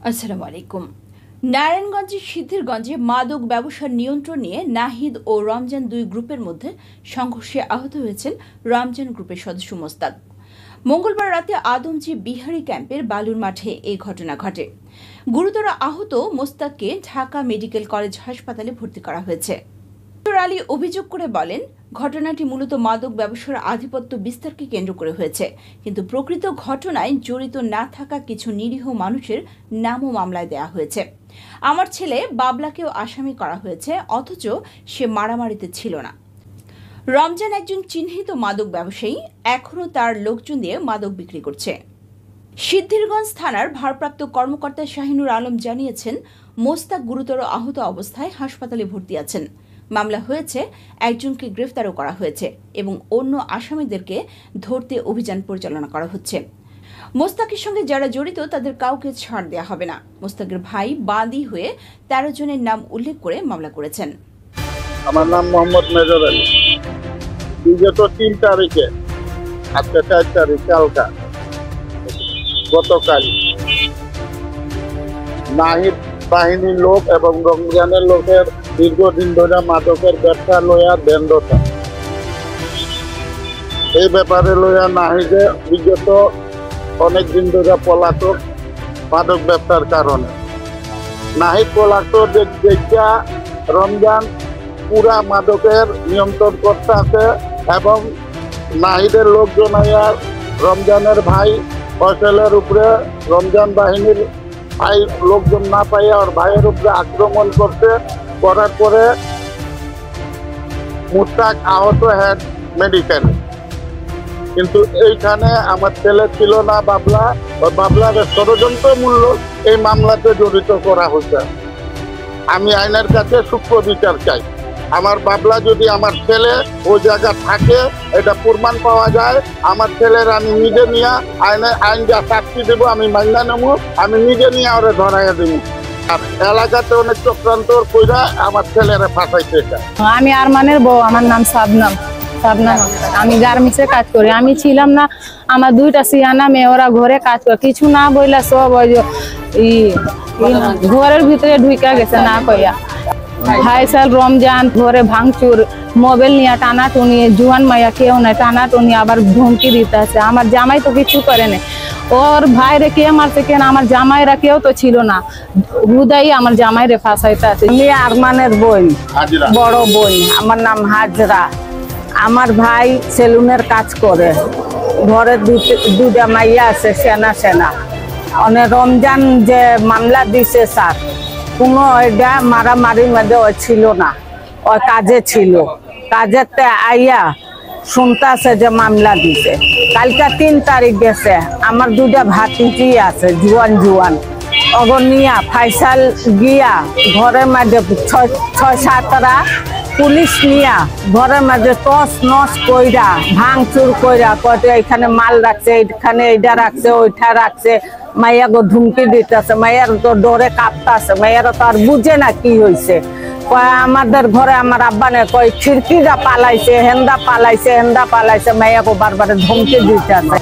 আসসালামু আলাইকুম। নারায়ণগঞ্জের সিদ্ধিরগঞ্জে মাদক ব্যবসার নিয়ন্ত্রণ নিয়ে নাহিদ ও রমজান দুই গ্রুপের মধ্যে সংঘর্ষে আহত হয়েছেন রমজান গ্রুপের সদস্য মোস্তাক। মঙ্গলবার রাতে আদমজি বিহারি ক্যাম্পের বালুর মাঠে এই ঘটনা ঘটে। গুরুতর আহত মোস্তাককে ঢাকা মেডিকেল কলেজ হাসপাতালে ভর্তি করা হয়েছে। আলী অভিযোগ করে বলেন, ঘটনাটি মূলত মাদক ব্যবসার আধিপত্য বিস্তারকে কেন্দ্র করে হয়েছে, কিন্তু প্রকৃত ঘটনায় জড়িত না থাকা কিছু নিরীহ মানুষের নামও মামলায় দেয়া হয়েছে। আমার ছেলে বাবলাকেও আসামি করা হয়েছে, অথচ সে মারামারিতে ছিল না। রমজান একজন চিহ্নিত মাদক ব্যবসায়ী, এখনও তার লোকজন দিয়ে মাদক বিক্রি করছে। সিদ্ধিরগঞ্জ থানার ভারপ্রাপ্ত কর্মকর্তা শাহিনুর আলম জানিয়েছেন, মোস্তাক গুরুতর আহত অবস্থায় হাসপাতালে ভর্তি আছেন। মামলা হয়েছে, একজনকে গ্রেফতারও করা হয়েছে এবং অন্য আসামিদেরকে ধরতে অভিযান পরিচালনা করা হচ্ছে। মোস্তাকের সঙ্গে যারা জড়িত তাদের কাউকে ছাড় দেওয়া হবে না। মোস্তাকের ভাই বাদী হয়ে 13 জনের নাম উল্লেখ করে মামলা করেছেন। আমার নাম মোহাম্মদ মেজর আলী। বিগত 3 তারিখে, আজকে 4 তারিখ, কালকা গতকাল নাহিদ বাহিনীর লোক এবং রমজানের লোকের দীর্ঘদিন ধরে মাদকের ব্যবসা লইয়া দ্বন্দ্বতা। এই ব্যাপারে লইয়া নাহিদে বিগত অনেকদিন ধরে পলাতক মাদক ব্যবসার কারণে। নাহিদ পলাতক দেখা রমজান পুরা মাদকের নিয়ন্ত্রণ করতে আছে এবং নাহিদের লোকজন রমজানের ভাই ফয়সালের উপরে রমজান বাহিনীর ভাই লোকজন না পাইয়া ওর ভাইয়ের উপরে আক্রমণ করার পরে মোস্তাক আহত হেড মেডিকেল। কিন্তু এইখানে আমার ছেলে ছিল না, বাবলা। ওই বাবলার ষড়যন্ত্রমূলক এই মামলাতে জড়িত করা হয়েছে। আমি আইনের কাছে সূক্ষ্ম বিচার চাই। আমার বাবলা যদি আমার ছেলে ওই জায়গা থাকে, এটা প্রমাণ পাওয়া যায়, আমার ছেলের আমি নিজে নিয়ে আইন যা শাস্তি দেবো আমি মাইনা নেবো, আমি নিজে নিয়ে ওরা ধরাইয়া দেবো। আর এলাকাতে অনেক চক্রান্ত কইরা আমার ছেলেরা ফাঁসাইতে চায়। আমি আরমানের বউ, আমার নাম সাবনাম। আমি গার্মেন্টসে কাজ করি। আমি ছিলাম না, আমার 2টা সিয়ানা মেয়ে, ওরা ঘরে কাজ করে, কিছু না বইলা সব ওই ঘরের ভিতরে ঢুকা গেছে না কইয়া। ফয়সাল রমজান ঘরে ভাঙচুর, মোবাইল নিয়ে টানাটুনি, জুয়ান মাইয়া কেউ নাই, টানাটুনি আবার ধমকি দিতে আছে। আমার জামাই তো কিছু করে না। ওর ভাইরে কে মারছে কেন, আমার জামাইরা কেউ তো ছিল না, হুদাই আমার জামাইরে ফাঁসাইতে আছে। আমি আরমানের বোন, বড় বোন, আমার নাম হাজরা। আমার ভাই সেলুনের কাজ করে, ঘরে 2টা মাইয়া আছে, সেনা। অনেক রমজান যে মামলা দিছে স্যার, কোনো এটা মারামারির মধ্যে ও ছিল না, ও কাজে ছিল। কাজেতে আইয়া শুনতেছে যে মামলা দিছে। কালকে 3 তারিখ গেছে, আমার 2টা ভাতিজি আছে, জুয়ান অগনিয়া ফয়সাল গিয়া ঘরের মধ্যে 6-7টা পুলিশ নিয়া ঘরের মধ্যে টস নস কইরা ভাঙচুর কইরা কয়টা এখানে মাল রাখছে, এখানে এইটা রাখছে, ওইটা রাখছে। মাইয়াকে ধুমকি দিতেছে, মাইয়ার তো ডরে কাঁপতেছে, মাইয়ারা তো আর বুঝে না কি হয়েছে। আমাদের ঘরে আমার আব্বানে কয় খিড়কিটা পালাইছে, হেন্দা পালাইছে, মাইয়াকে বারবার ধমকি দিতেছে।